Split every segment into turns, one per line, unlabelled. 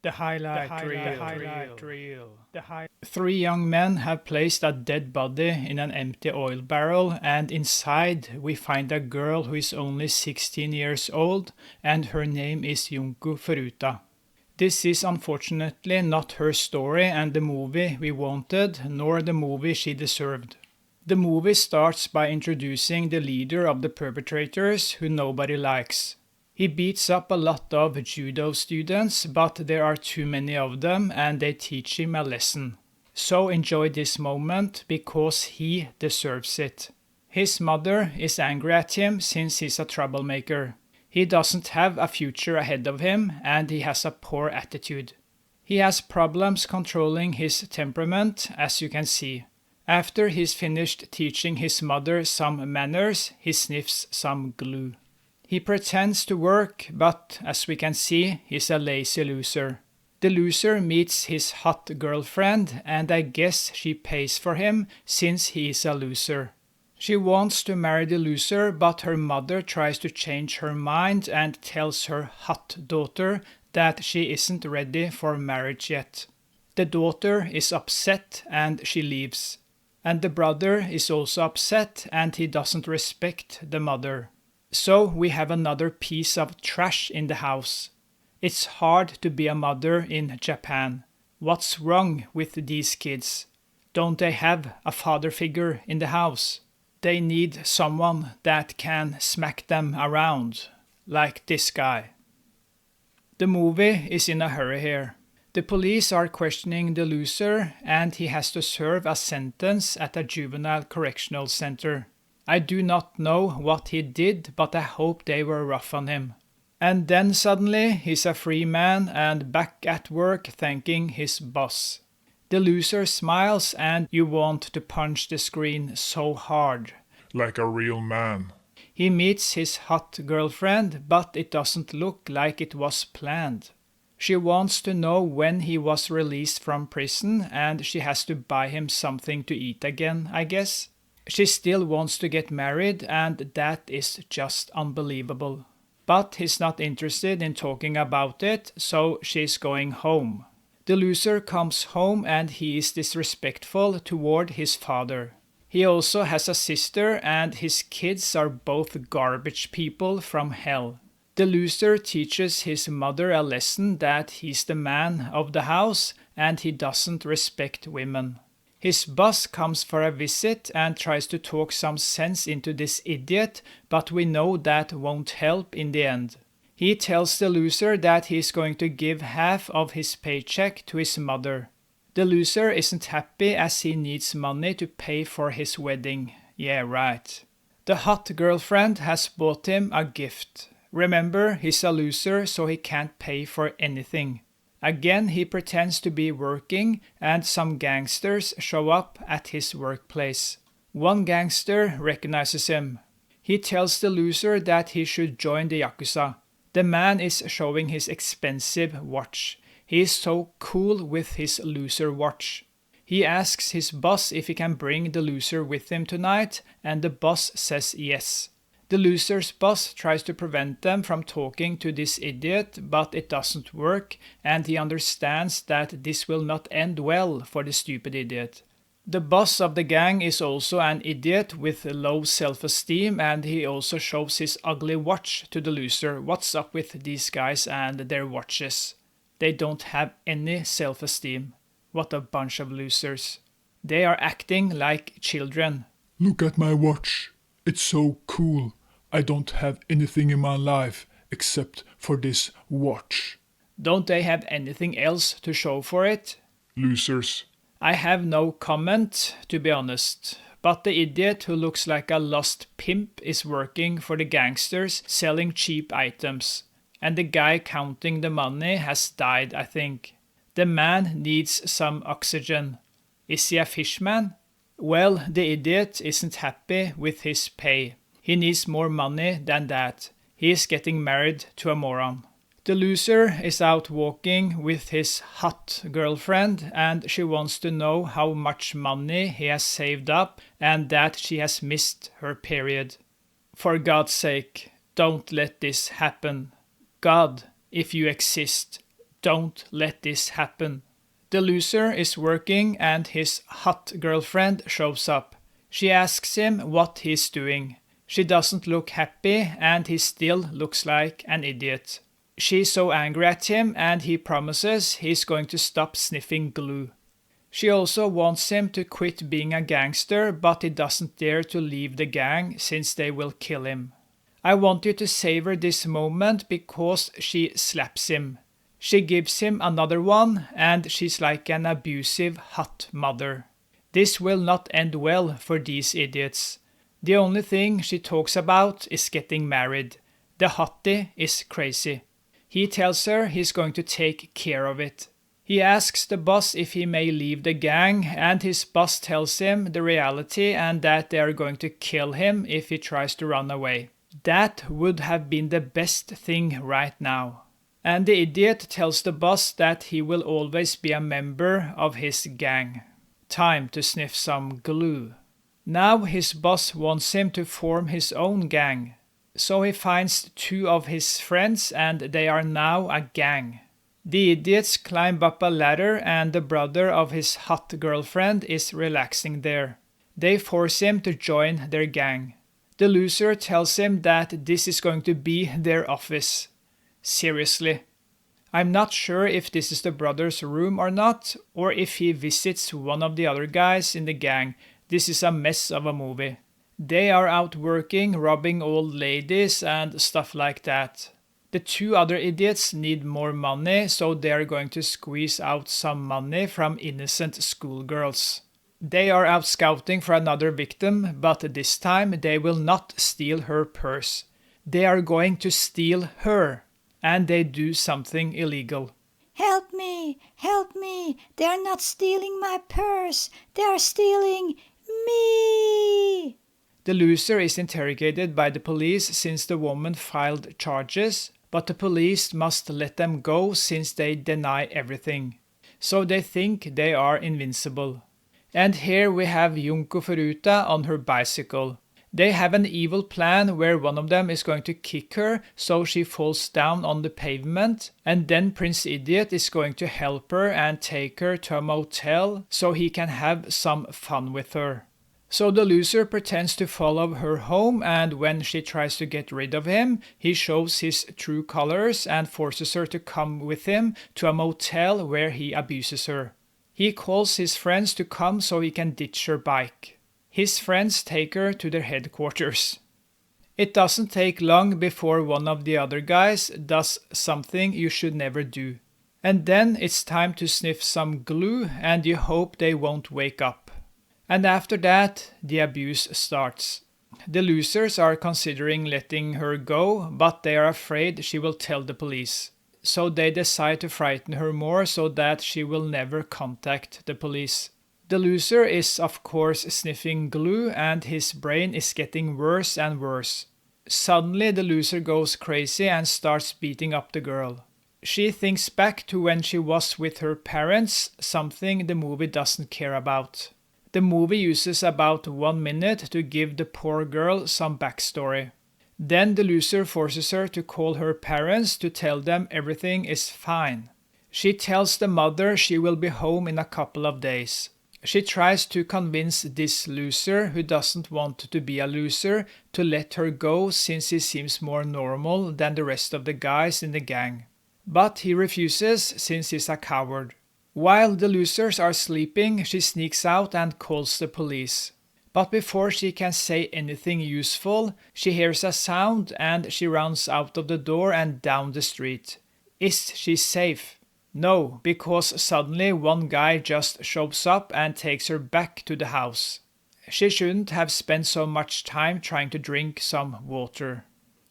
The highlight reel. Three young men have placed a dead body in an empty oil barrel, and inside we find a girl who is only 16 years old, and her name is Junko Furuta. This is unfortunately not her story and the movie we wanted, nor the movie she deserved. The movie starts by introducing the leader of the perpetrators, who nobody likes. He beats up a lot of judo students, but there are too many of them and they teach him a lesson. So enjoy this moment because he deserves it. His mother is angry at him since he's a troublemaker. He doesn't have a future ahead of him and he has a poor attitude. He has problems controlling his temperament, as you can see. After he's finished teaching his mother some manners, he sniffs some glue. He pretends to work, but as we can see, he's a lazy loser. The loser meets his hot girlfriend, and I guess she pays for him since he is a loser. She wants to marry the loser, but her mother tries to change her mind and tells her hot daughter that she isn't ready for marriage yet. The daughter is upset and she leaves. And the brother is also upset and he doesn't respect the mother. So we have another piece of trash in the house. It's hard to be a mother in Japan. What's wrong with these kids? Don't they have a father figure in the house? They need someone that can smack them around, like this guy. The movie is in a hurry here. The police are questioning the loser and he has to serve a sentence at a juvenile correctional center. I do not know what he did, but I hope they were rough on him. And then suddenly he's a free man and back at work thanking his boss. The loser smiles and you want to punch the screen so hard.
Like a real man.
He meets his hot girlfriend, but it doesn't look like it was planned. She wants to know when he was released from prison and she has to buy him something to eat again, I guess. She still wants to get married and that is just unbelievable. But he's not interested in talking about it, so she's going home. The loser comes home and he is disrespectful toward his father. He also has a sister and his kids are both garbage people from hell. The loser teaches his mother a lesson that he's the man of the house and he doesn't respect women. His boss comes for a visit and tries to talk some sense into this idiot, but we know that won't help in the end. He tells the loser that he's going to give half of his paycheck to his mother. The loser isn't happy as he needs money to pay for his wedding. Yeah, right. The hot girlfriend has bought him a gift. Remember, he's a loser, so he can't pay for anything. Again, he pretends to be working and some gangsters show up at his workplace. One gangster recognizes him. He tells the loser that he should join the Yakuza. The man is showing his expensive watch. He is so cool with his loser watch. He asks his boss if he can bring the loser with him tonight, and the boss says yes. The loser's boss tries to prevent them from talking to this idiot, but it doesn't work, and he understands that this will not end well for the stupid idiot. The boss of the gang is also an idiot with low self-esteem, and he also shows his ugly watch to the loser. What's up with these guys and their watches? They don't have any self-esteem. What a bunch of losers. They are acting like children.
Look at my watch. It's so cool. I don't have anything in my life except for this watch.
Don't they have anything else to show for it?
Losers.
I have no comment, to be honest. But the idiot who looks like a lost pimp is working for the gangsters selling cheap items. And the guy counting the money has died, I think. The man needs some oxygen. Is he a fishman? Well, the idiot isn't happy with his pay. He needs more money than that. He is getting married to a moron. The loser is out walking with his hot girlfriend and she wants to know how much money he has saved up and that she has missed her period. For God's sake, don't let this happen. God, if you exist, Don't let this happen. The loser is working and his hot girlfriend shows up. She asks him what he's doing. She doesn't look happy and he still looks like an idiot. She's so angry at him and he promises he's going to stop sniffing glue. She also wants him to quit being a gangster, but he doesn't dare to leave the gang since they will kill him. I want you to savor this moment because she slaps him. She gives him another one and she's like an abusive hot mother. This will not end well for these idiots. The only thing she talks about is getting married. The hottie is crazy. He tells her he's going to take care of it. He asks the boss if he may leave the gang, and his boss tells him the reality and that they are going to kill him if he tries to run away. That would have been the best thing right now. And the idiot tells the boss that he will always be a member of his gang. Time to sniff some glue. Now his boss wants him to form his own gang. So he finds 2 of his friends and they are now a gang. The idiots climb up a ladder and the brother of his hot girlfriend is relaxing there. They force him to join their gang. The loser tells him that this is going to be their office. Seriously. I'm not sure if this is the brother's room or not, or if he visits one of the other guys in the gang. This is a mess of a movie. They are out working, robbing old ladies and stuff like that. The 2 other idiots need more money, so they are going to squeeze out some money from innocent schoolgirls. They are out scouting for another victim, but this time they will not steal her purse. They are going to steal her, and they do something illegal.
Help me! Help me! They are not stealing my purse! They are stealing me!
The loser is interrogated by the police since the woman filed charges, but the police must let them go since they deny everything. So they think they are invincible. And here we have Junko Furuta on her bicycle. They have an evil plan where one of them is going to kick her so she falls down on the pavement, and then Prince Idiot is going to help her and take her to a motel so he can have some fun with her. So the loser pretends to follow her home, and when she tries to get rid of him, he shows his true colors and forces her to come with him to a motel where he abuses her. He calls his friends to come so he can ditch her bike. His friends take her to their headquarters. It doesn't take long before one of the other guys does something you should never do. And then it's time to sniff some glue and you hope they won't wake up. And after that, the abuse starts. The losers are considering letting her go, but they are afraid she will tell the police. So they decide to frighten her more so that she will never contact the police. The loser is of course sniffing glue and his brain is getting worse and worse. Suddenly the loser goes crazy and starts beating up the girl. She thinks back to when she was with her parents, something the movie doesn't care about. The movie uses about 1 minute to give the poor girl some backstory. Then the loser forces her to call her parents to tell them everything is fine. She tells the mother she will be home in a couple of days. She tries to convince this loser, who doesn't want to be a loser, to let her go since he seems more normal than the rest of the guys in the gang. But he refuses since he's a coward. While the losers are sleeping, she sneaks out and calls the police. But before she can say anything useful, she hears a sound and she runs out of the door and down the street. Is she safe? No, because suddenly one guy just shows up and takes her back to the house. She shouldn't have spent so much time trying to drink some water.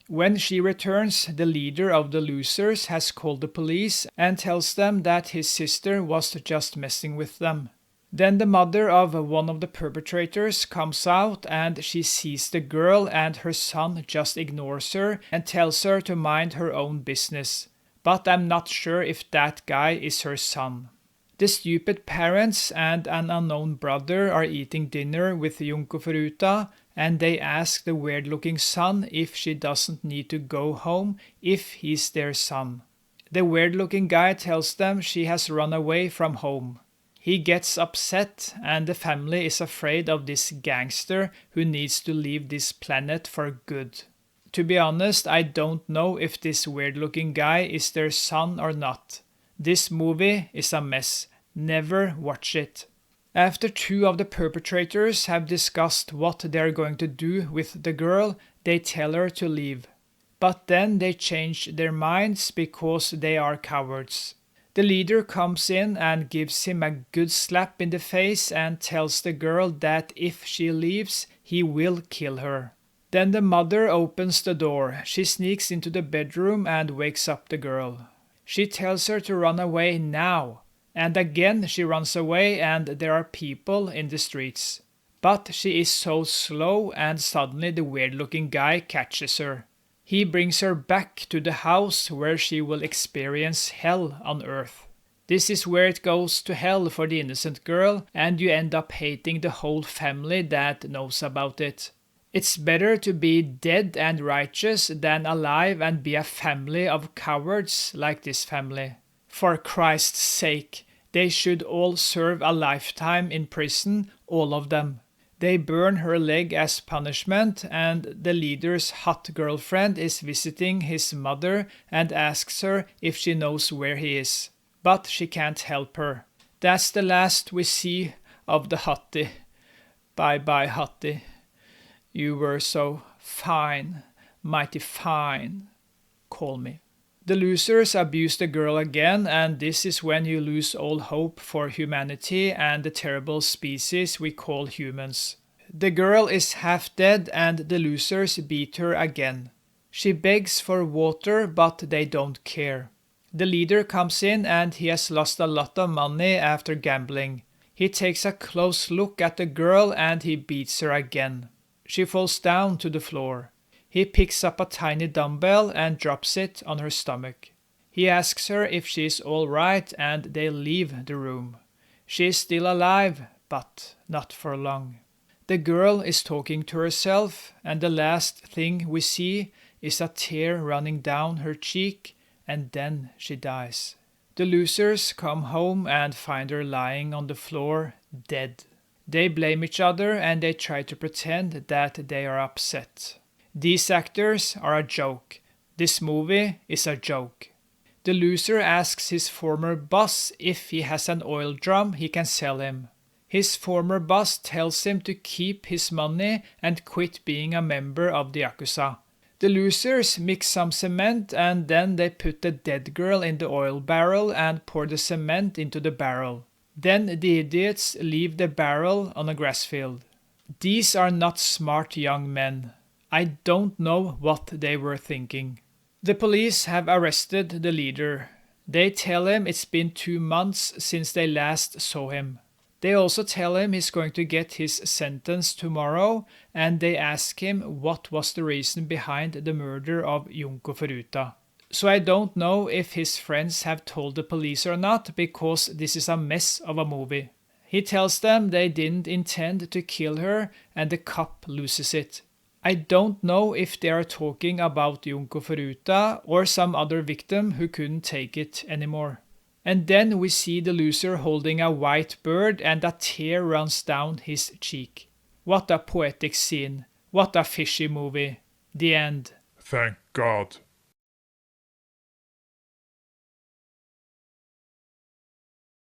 When she returns, the leader of the losers has called the police and tells them that his sister was just messing with them. Then the mother of one of the perpetrators comes out and she sees the girl and her son just ignores her and tells her to mind her own business. But I'm not sure if that guy is her son. The stupid parents and an unknown brother are eating dinner with Junko Furuta, and they ask the weird-looking son if she doesn't need to go home if he's their son. The weird-looking guy tells them she has run away from home. He gets upset, and the family is afraid of this gangster who needs to leave this planet for good. To be honest, I don't know if this weird-looking guy is their son or not. This movie is a mess. Never watch it. After two of the perpetrators have discussed what they are going to do with the girl, they tell her to leave. But then they change their minds because they are cowards. The leader comes in and gives him a good slap in the face and tells the girl that if she leaves, he will kill her. Then the mother opens the door. She sneaks into the bedroom and wakes up the girl. She tells her to run away now. And again she runs away and there are people in the streets. But she is so slow and suddenly the weird-looking guy catches her. He brings her back to the house where she will experience hell on earth. This is where it goes to hell for the innocent girl, and you end up hating the whole family that knows about it. It's better to be dead and righteous than alive and be a family of cowards like this family. For Christ's sake, they should all serve a lifetime in prison, all of them. They burn her leg as punishment, and the leader's hot girlfriend is visiting his mother and asks her if she knows where he is. But she can't help her. That's the last we see of the hottie. Bye-bye, hottie. You were so fine, mighty fine. Call me. The losers abuse the girl again, and this is when you lose all hope for humanity and the terrible species we call humans. The girl is half dead and the losers beat her again. She begs for water, but they don't care. The leader comes in and he has lost a lot of money after gambling. He takes a close look at the girl and he beats her again. She falls down to the floor. He picks up a tiny dumbbell and drops it on her stomach. He asks her if she is all right and they leave the room. She is still alive, but not for long. The girl is talking to herself, and the last thing we see is a tear running down her cheek, and then she dies. The losers come home and find her lying on the floor, dead. They blame each other and they try to pretend that they are upset. These actors are a joke. This movie is a joke. The loser asks his former boss if he has an oil drum he can sell him. His former boss tells him to keep his money and quit being a member of the Yakuza. The losers mix some cement and then they put the dead girl in the oil barrel and pour the cement into the barrel. Then the idiots leave the barrel on a grass field. These are not smart young men. I don't know what they were thinking. The police have arrested the leader. They tell him it's been 2 months since they last saw him. They also tell him he's going to get his sentence tomorrow, and they ask him what was the reason behind the murder of Junko Furuta. So I don't know if his friends have told the police or not, because this is a mess of a movie. He tells them they didn't intend to kill her, and the cop loses it. I don't know if they are talking about Junko Furuta or some other victim who couldn't take it anymore. And then we see the loser holding a white bird and a tear runs down his cheek. What a poetic scene. What a fishy movie. The end.
Thank God.